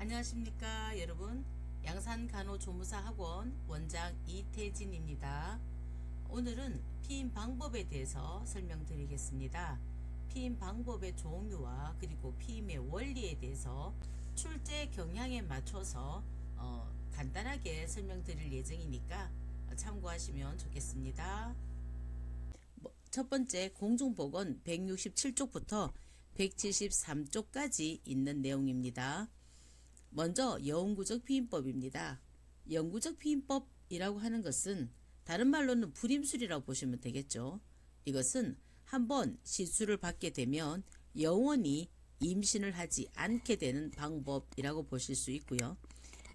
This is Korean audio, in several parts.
안녕하십니까 여러분, 양산간호조무사학원 원장 이태진입니다. 오늘은 피임 방법에 대해서 설명드리겠습니다. 피임 방법의 종류와 그리고 피임의 원리에 대해서 출제 경향에 맞춰서 간단하게 설명드릴 예정이니까 참고하시면 좋겠습니다. 첫 번째, 공중보건 167쪽부터 173쪽까지 있는 내용입니다. 먼저 영구적 피임법입니다. 영구적 피임법이라고 하는 것은 다른 말로는 불임술이라고 보시면 되겠죠. 이것은 한번 시술을 받게 되면 영원히 임신을 하지 않게 되는 방법이라고 보실 수 있고요.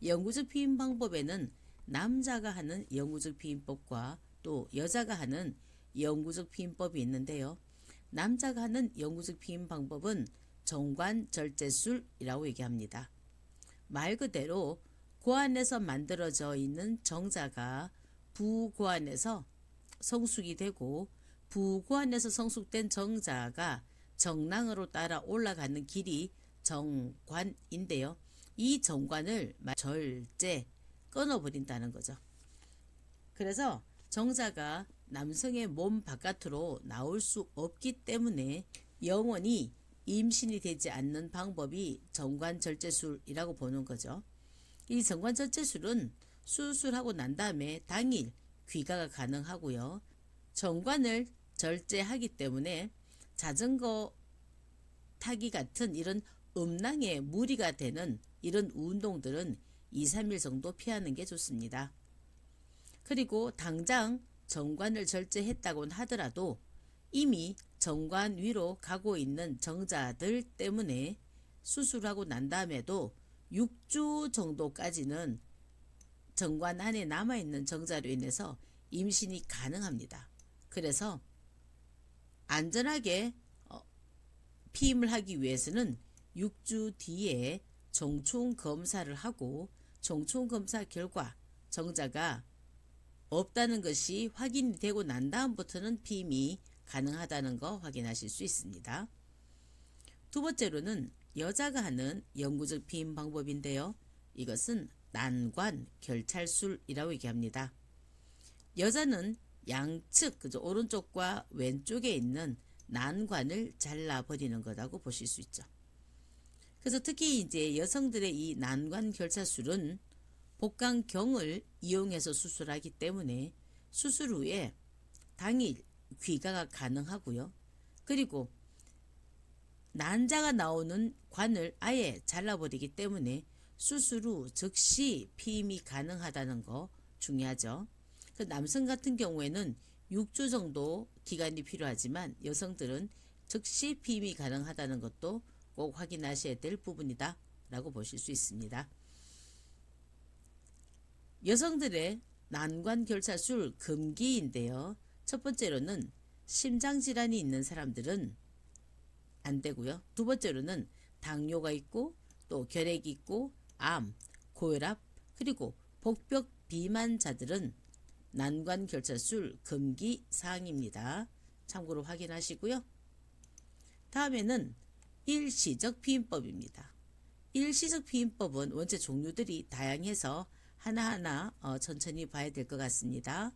영구적 피임 방법에는 남자가 하는 영구적 피임법과 또 여자가 하는 영구적 피임법이 있는데요. 남자가 하는 영구적 피임 방법은 정관절제술이라고 얘기합니다. 말 그대로 고안에서 만들어져 있는 정자가 부고안에서 성숙이 되고 부고안에서 성숙된 정자가 정낭으로 따라 올라가는 길이 정관인데요. 이 정관을 절제 끊어버린다는 거죠. 그래서 정자가 남성의 몸 바깥으로 나올 수 없기 때문에 영원히 임신이 되지 않는 방법이 정관절제술이라고 보는 거죠. 이 정관절제술은 수술하고 난 다음에 당일 귀가가 가능하고요. 정관을 절제하기 때문에 자전거 타기 같은 이런 음낭에 무리가 되는 이런 운동들은 2, 3일 정도 피하는 게 좋습니다. 그리고 당장 정관을 절제했다고 하더라도 이미 정관 위로 가고 있는 정자들 때문에 수술하고 난 다음에도 6주 정도까지는 정관 안에 남아있는 정자로 인해서 임신이 가능합니다. 그래서 안전하게 피임을 하기 위해서는 6주 뒤에 정충검사를 하고 정충검사 결과 정자가 없다는 것이 확인이 되고 난 다음부터는 피임이 가능하다는 거 확인하실 수 있습니다. 두 번째로는 여자가 하는 영구적 피임 방법인데요. 이것은 난관 결찰술이라고 얘기합니다. 여자는 양측 오른쪽과 왼쪽에 있는 난관을 잘라버리는 거라고 보실 수 있죠. 그래서 특히 이제 여성들의 이 난관 결찰술은 복강경을 이용해서 수술하기 때문에 수술 후에 당일 귀가가 가능하고요. 그리고 난자가 나오는 관을 아예 잘라버리기 때문에 수술 후 즉시 피임이 가능하다는 거 중요하죠. 그 남성 같은 경우에는 6주 정도 기간이 필요하지만 여성들은 즉시 피임이 가능하다는 것도 꼭 확인하셔야 될 부분이다 라고 보실 수 있습니다. 여성들의 난관 결찰술 금기인데요. 첫 번째로는 심장질환이 있는 사람들은 안 되고요. 두 번째로는 당뇨가 있고 또 결핵이 있고 암, 고혈압 그리고 복벽 비만자들은 난관 결찰술 금기 사항입니다. 참고로 확인하시고요. 다음에는 일시적 피임법입니다. 일시적 피임법은 원체 종류들이 다양해서 하나하나 천천히 봐야 될 것 같습니다.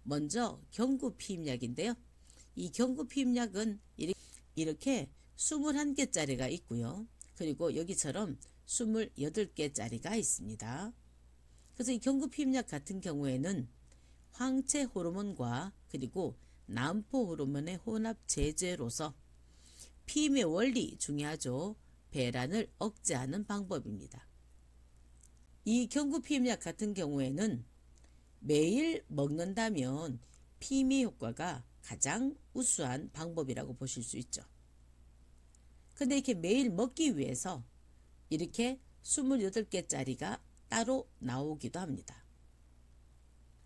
먼저 경구 피임약인데요. 이 경구 피임약은 이렇게 21개짜리가 있고요. 그리고 여기처럼 28개짜리가 있습니다. 그래서 이 경구 피임약 같은 경우에는 황체 호르몬과 그리고 남포 호르몬의 혼합 제제로서 피임의 원리 중요하죠. 배란을 억제하는 방법입니다. 이 경구 피임약 같은 경우에는 매일 먹는다면 피임의 효과가 가장 우수한 방법이라고 보실 수 있죠. 근데 이렇게 매일 먹기 위해서 이렇게 28개짜리가 따로 나오기도 합니다.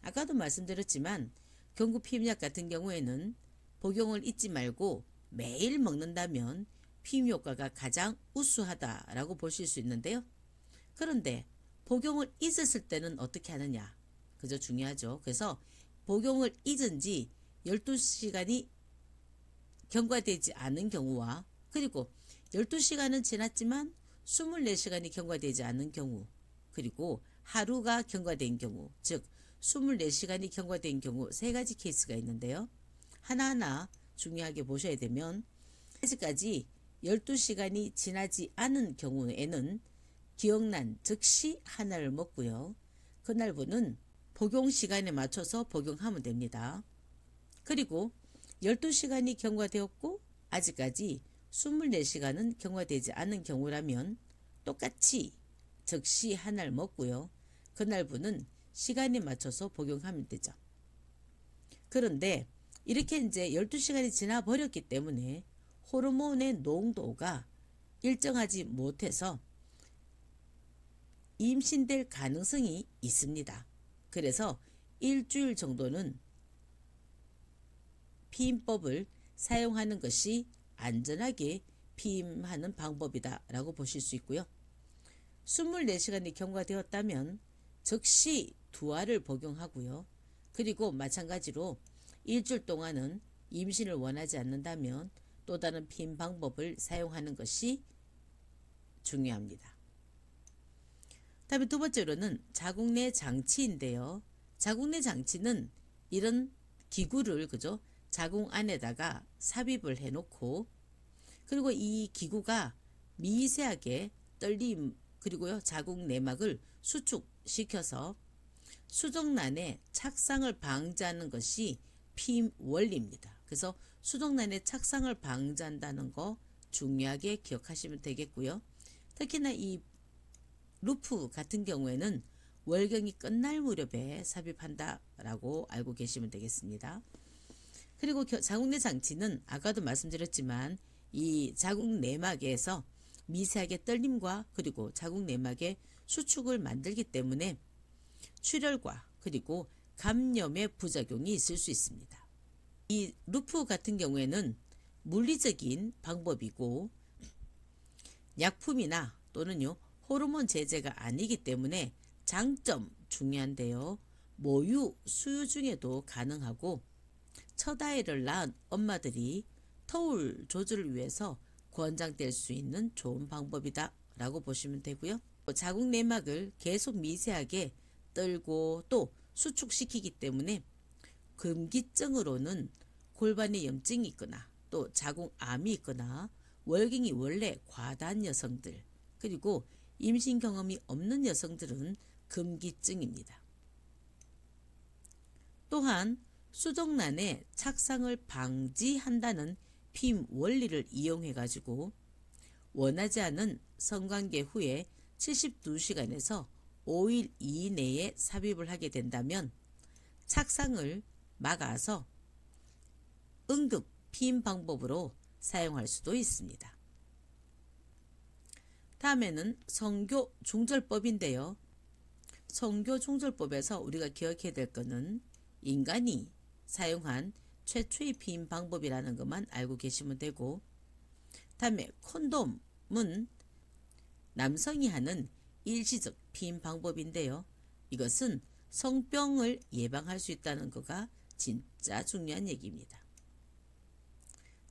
아까도 말씀드렸지만 경구 피임약 같은 경우에는 복용을 잊지 말고 매일 먹는다면 피임 효과가 가장 우수하다라고 보실 수 있는데요. 그런데 복용을 잊었을 때는 어떻게 하느냐? 그저 중요하죠. 그래서 복용을 잊은 지 12시간이 경과되지 않은 경우와 그리고 12시간은 지났지만 24시간이 경과되지 않는 경우, 그리고 하루가 경과된 경우, 즉 24시간이 경과된 경우 세 가지 케이스가 있는데요. 하나하나 중요하게 보셔야 되면, 아직까지 12시간이 지나지 않은 경우에는 기억난 즉시 하나를 먹고요. 그날부는 복용 시간에 맞춰서 복용하면 됩니다. 그리고 12시간이 경과되었고 아직까지 24시간은 경과되지 않은 경우라면 똑같이 즉시 하나를 먹고요. 그날부는 시간에 맞춰서 복용하면 되죠. 그런데 이렇게 이제 12시간이 지나 버렸기 때문에 호르몬의 농도가 일정하지 못해서 임신될 가능성이 있습니다. 그래서 일주일 정도는 피임법을 사용하는 것이 안전하게 피임하는 방법이다 라고 보실 수 있고요. 24시간이 경과되었다면 즉시 두알을 복용하고요. 그리고 마찬가지로 일주일 동안은 임신을 원하지 않는다면 또 다른 피임 방법을 사용하는 것이 중요합니다. 다음에 두 번째로는 자궁내 장치인데요. 자궁내 장치는 이런 기구를 자궁 안에다가 삽입을 해놓고, 그리고 이 기구가 미세하게 떨림, 그리고요 자궁 내막을 수축시켜서 수정란의 착상을 방지하는 것이 피임 원리입니다. 그래서 수정란의 착상을 방지한다는 거 중요하게 기억하시면 되겠고요. 특히나 이 루프 같은 경우에는 월경이 끝날 무렵에 삽입한다라고 알고 계시면 되겠습니다. 그리고 자궁내 장치는 아까도 말씀드렸지만 이 자궁 내막에서 미세하게 떨림과 그리고 자궁 내막의 수축을 만들기 때문에 출혈과 그리고 감염의 부작용이 있을 수 있습니다. 이 루프 같은 경우에는 물리적인 방법이고 약품이나 또는요 호르몬 제제가 아니기 때문에 장점 중요한데요. 모유, 수유 중에도 가능하고 첫 아이를 낳은 엄마들이 터울 조절을 위해서 권장될 수 있는 좋은 방법이다 라고 보시면 되고요. 자궁 내막을 계속 미세하게 떨고 또 수축시키기 때문에 금기증으로는 골반에 염증이 있거나 또 자궁암이 있거나 월경이 원래 과다한 여성들, 그리고 임신 경험이 없는 여성들은 금기증입니다. 또한 수정란의 착상을 방지한다는 피임 원리를 이용해 가지고 원하지 않은 성관계 후에 72시간에서 5일 이내에 삽입을 하게 된다면 착상을 막아서 응급 피임 방법으로 사용할 수도 있습니다. 다음에는 성교 중절법인데요. 성교 중절법에서 우리가 기억해야 될 것은 인간이 사용한 최초의 피임 방법이라는 것만 알고 계시면 되고, 다음에 콘돔은 남성이 하는 일시적 피임 방법인데요. 이것은 성병을 예방할 수 있다는 것가 진짜 중요한 얘기입니다.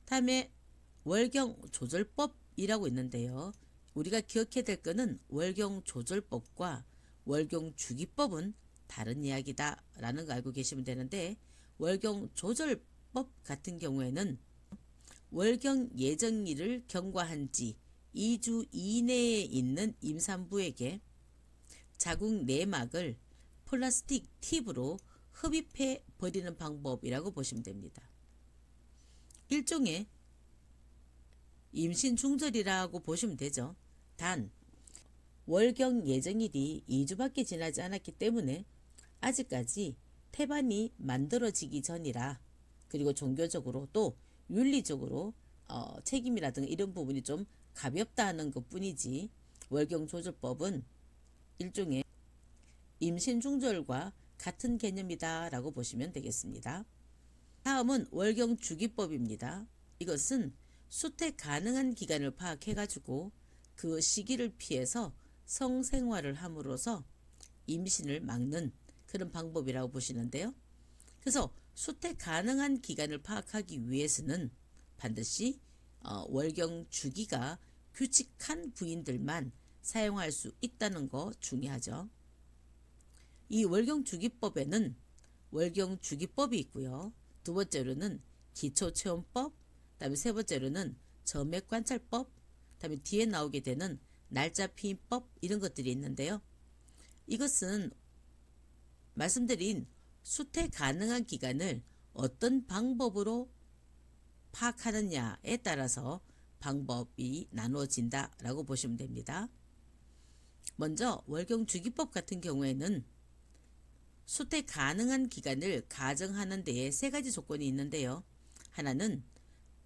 다음에 월경 조절법이라고 있는데요. 우리가 기억해야 될 것은 월경 조절법과 월경 주기법은 다른 이야기다 라는 거 알고 계시면 되는데, 월경 조절법 같은 경우에는 월경 예정일을 경과한 지 2주 이내에 있는 임산부에게 자궁 내막을 플라스틱 팁으로 흡입해 버리는 방법이라고 보시면 됩니다. 일종의 임신 중절이라고 보시면 되죠. 단 월경 예정일이 2주밖에 지나지 않았기 때문에 아직까지 태반이 만들어지기 전이라, 그리고 종교적으로 또 윤리적으로 책임이라든가 이런 부분이 좀 가볍다는 것 뿐이지, 월경 조절법은 일종의 임신 중절과 같은 개념이다 라고 보시면 되겠습니다. 다음은 월경 주기법입니다. 이것은 수택 가능한 기간을 파악해 가지고 그 시기를 피해서 성생활을 함으로써 임신을 막는 그런 방법이라고 보시는데요. 그래서 수택 가능한 기간을 파악하기 위해서는 반드시 월경 주기가 규칙한 부인들만 사용할 수 있다는 거 중요하죠. 이 월경주기법에는 월경주기법이 있고요. 두 번째로는 기초체온법, 그다음에 세 번째로는 점액관찰법, 그다음에 뒤에 나오게 되는 날짜피임법 이런 것들이 있는데요. 이것은 말씀드린 수태 가능한 기간을 어떤 방법으로 파악하느냐에 따라서 방법이 나누어진다라고 보시면 됩니다. 먼저 월경주기법 같은 경우에는 수태 가능한 기간을 가정하는 데에 세 가지 조건이 있는데요. 하나는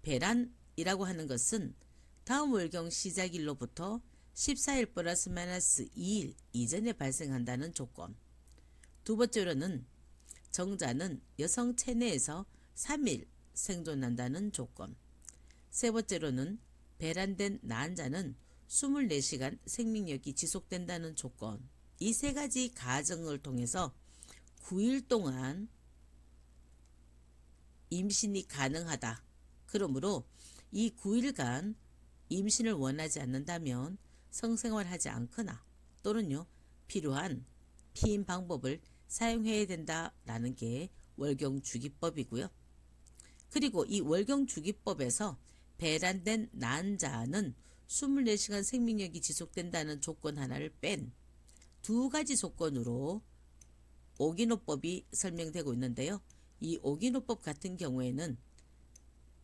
배란이라고 하는 것은 다음 월경 시작일로부터 14일 플러스 마이너스 2일 이전에 발생한다는 조건. 두 번째로는 정자는 여성 체내에서 3일 생존한다는 조건. 세 번째로는 배란된 난자는 24시간 생명력이 지속된다는 조건. 이 세 가지 가정을 통해서 9일 동안 임신이 가능하다. 그러므로 이 9일간 임신을 원하지 않는다면 성생활하지 않거나 또는요 필요한 피임 방법을 사용해야 된다라는 게 월경주기법이고요. 그리고 이 월경주기법에서 배란된 난자는 24시간 생명력이 지속된다는 조건 하나를 뺀 두 가지 조건으로 오기노법이 설명되고 있는데요. 이 오기노법 같은 경우에는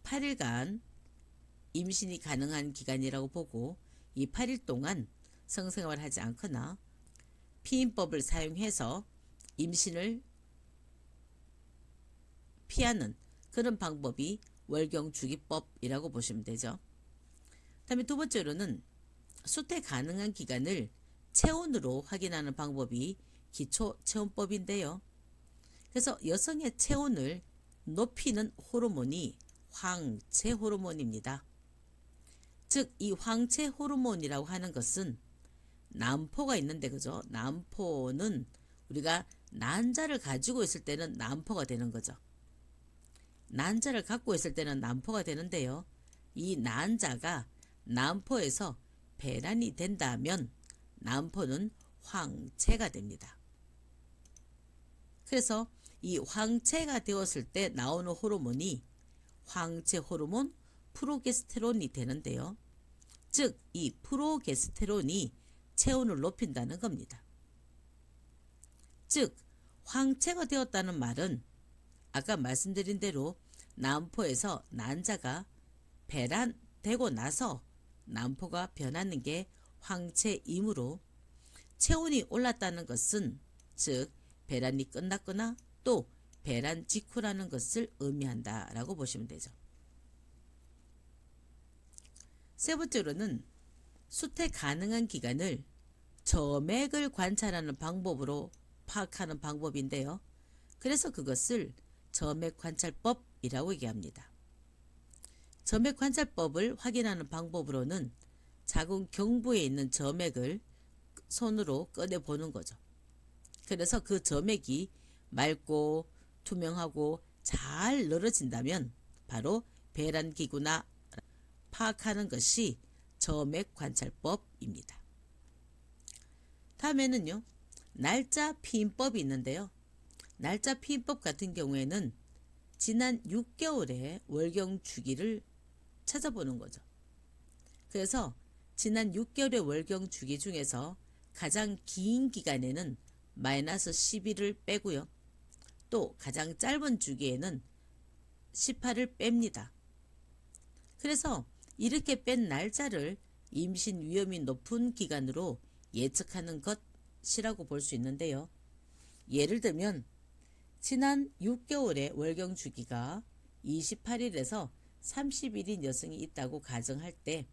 8일간 임신이 가능한 기간이라고 보고 이 8일 동안 성생활을 하지 않거나 피임법을 사용해서 임신을 피하는 그런 방법이 월경주기법이라고 보시면 되죠. 다음에 두 번째로는 수태 가능한 기간을 체온으로 확인하는 방법이 기초체온법인데요. 그래서 여성의 체온을 높이는 호르몬이 황체 호르몬입니다. 즉 이 황체 호르몬이라고 하는 것은 난포가 있는데 그죠? 난포는 우리가 난자를 가지고 있을 때는 난포가 되는 거죠. 난자를 갖고 있을 때는 난포가 되는데요. 이 난자가 난포에서 배란이 된다면 난포는 황체가 됩니다. 그래서 이 황체가 되었을 때 나오는 호르몬이 황체 호르몬 프로게스테론이 되는데요. 즉 이 프로게스테론이 체온을 높인다는 겁니다. 즉 황체가 되었다는 말은 아까 말씀드린 대로 난포에서 난자가 배란되고 나서 난포가 변하는 게 황체이므로 체온이 올랐다는 것은 즉 배란이 끝났거나 또 배란 직후라는 것을 의미한다라고 보시면 되죠. 세 번째로는 수태 가능한 기간을 점액을 관찰하는 방법으로 파악하는 방법인데요. 그래서 그것을 점액관찰법이라고 얘기합니다. 점액관찰법을 확인하는 방법으로는 작은 경부에 있는 점액을 손으로 꺼내보는 거죠. 그래서 그 점액이 맑고 투명하고 잘 늘어진다면 바로 배란기구나 파악하는 것이 점액관찰법입니다. 다음에는요. 날짜 피임법이 있는데요. 날짜 피임법 같은 경우에는 지난 6개월의 월경 주기를 찾아보는 거죠. 그래서 지난 6개월의 월경 주기 중에서 가장 긴 기간에는 마이너스 10일을 빼고요. 또 가장 짧은 주기에는 18을 뺍니다. 그래서 이렇게 뺀 날짜를 임신 위험이 높은 기간으로 예측하는 것이라고 볼 수 있는데요. 예를 들면 지난 6개월의 월경 주기가 28일에서 30일인 여성이 있다고 가정할 때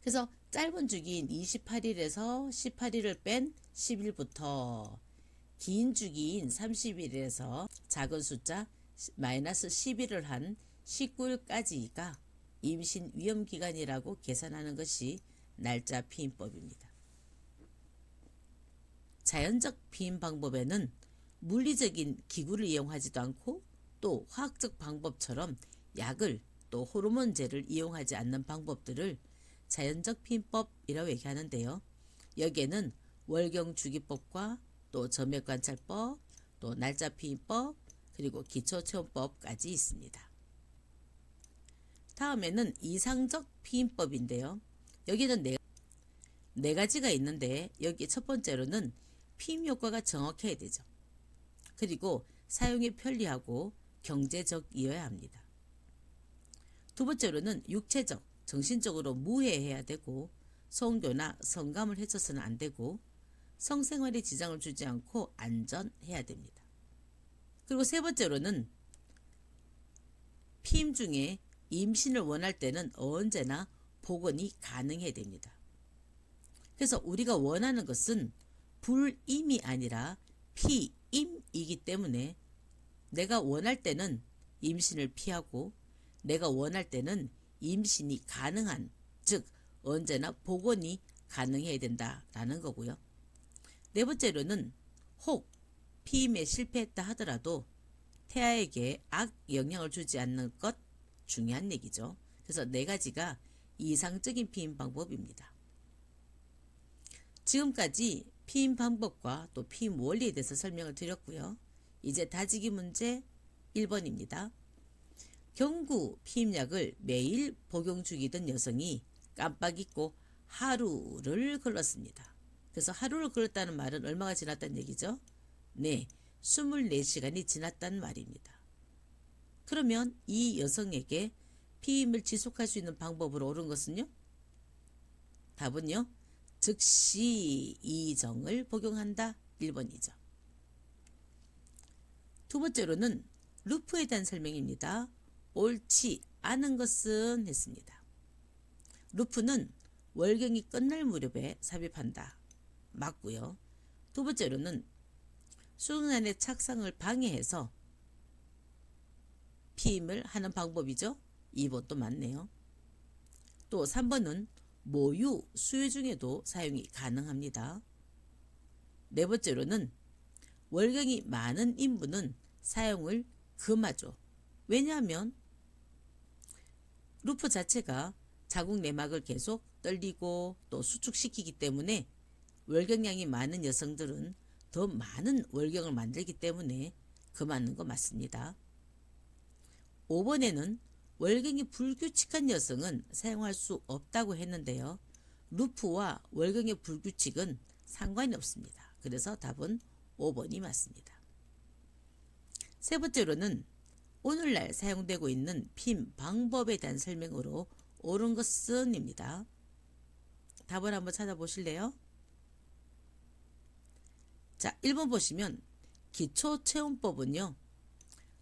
그래서 짧은 주기인 28일에서 18일을 뺀 10일부터 긴 주기인 30일에서 작은 숫자 마이너스 10일을 한 19일까지가 임신 위험 기간이라고 계산하는 것이 날짜 피임법입니다. 자연적 피임 방법에는 물리적인 기구를 이용하지도 않고 또 화학적 방법처럼 약을 또 호르몬제를 이용하지 않는 방법들을 자연적 피임법이라고 얘기하는데요. 여기에는 월경주기법과 또 점액관찰법, 또 날짜피임법, 그리고 기초체험법까지 있습니다. 다음에는 이상적 피임법인데요. 여기는 네 가지가 있는데 여기 첫 번째로는 피임 효과가 정확해야 되죠. 그리고 사용이 편리하고 경제적이어야 합니다. 두 번째로는 육체적, 정신적으로 무해해야 되고 성교나 성감을 해쳐서는 안 되고 성생활에 지장을 주지 않고 안전해야 됩니다. 그리고 세 번째로는 피임 중에 임신을 원할 때는 언제나 복원이 가능해야 됩니다. 그래서 우리가 원하는 것은 불임이 아니라 피임이기 때문에 내가 원할 때는 임신을 피하고 내가 원할 때는 임신이 가능한, 즉 언제나 복원이 가능해야 된다라는 거고요. 네 번째로는 혹 피임에 실패했다 하더라도 태아에게 악 영향을 주지 않는 것 중요한 얘기죠. 그래서 네 가지가 이상적인 피임 방법입니다. 지금까지 피임 방법과 또 피임 원리에 대해서 설명을 드렸고요. 이제 다지기 문제 1번입니다. 경구 피임약을 매일 복용 중이던 여성이 깜빡 잊고 하루를 걸렀습니다. 그래서 하루를 걸었다는 말은 얼마가 지났다는 얘기죠? 네, 24시간이 지났다는 말입니다. 그러면 이 여성에게 피임을 지속할 수 있는 방법으로 옳은 것은요? 답은요? 즉시 이정을 복용한다. 1번이죠. 두 번째로는 루프에 대한 설명입니다. 옳지 않은 것은 했습니다. 루프는 월경이 끝날 무렵에 삽입한다. 맞고요. 두 번째로는 수능란의 착상을 방해해서 피임을 하는 방법이죠. 2번도 맞네요. 또 3번은 모유, 수유 중에도 사용이 가능합니다. 네 번째로는 월경이 많은 인부는 사용을 금하죠. 왜냐하면 루프 자체가 자궁 내막을 계속 떨리고 또 수축시키기 때문에 월경량이 많은 여성들은 더 많은 월경을 만들기 때문에 금하는 거 맞습니다. 5번에는 월경이 불규칙한 여성은 사용할 수 없다고 했는데요. 루프와 월경의 불규칙은 상관이 없습니다. 그래서 답은 5번이 맞습니다. 세 번째로는 오늘날 사용되고 있는 피임 방법에 대한 설명으로 옳은 것은 입니다. 답을 한번 찾아보실래요? 자, 1번 보시면 기초체온법은요.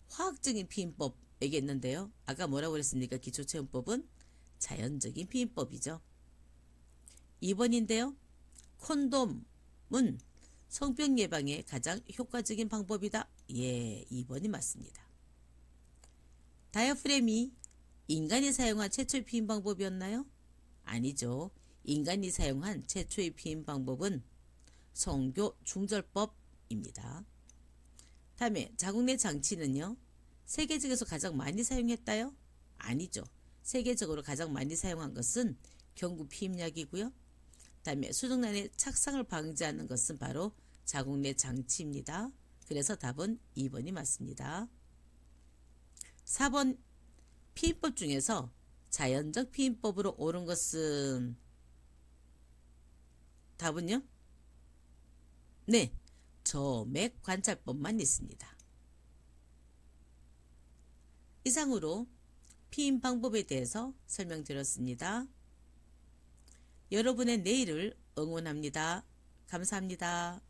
화학적인 피임법 얘기했는데요. 아까 뭐라고 그랬습니까? 기초체온법은 자연적인 피임법이죠. 2번인데요. 콘돔은 성병 예방에 가장 효과적인 방법이다. 예, 2번이 맞습니다. 다이아프램이 인간이 사용한 최초의 피임 방법이었나요? 아니죠. 인간이 사용한 최초의 피임 방법은 성교 중절법입니다. 다음에 자궁내 장치는요. 세계적에서 가장 많이 사용했다요? 아니죠. 세계적으로 가장 많이 사용한 것은 경구 피임약이고요. 다음에 수족란의 착상을 방지하는 것은 바로 자궁내 장치입니다. 그래서 답은 2번이 맞습니다. 4번 피임법 중에서 자연적 피임법으로 옳은 것은 답은요? 네, 점액 관찰법만 있습니다. 이상으로 피임 방법에 대해서 설명드렸습니다. 여러분의 내일을 응원합니다. 감사합니다.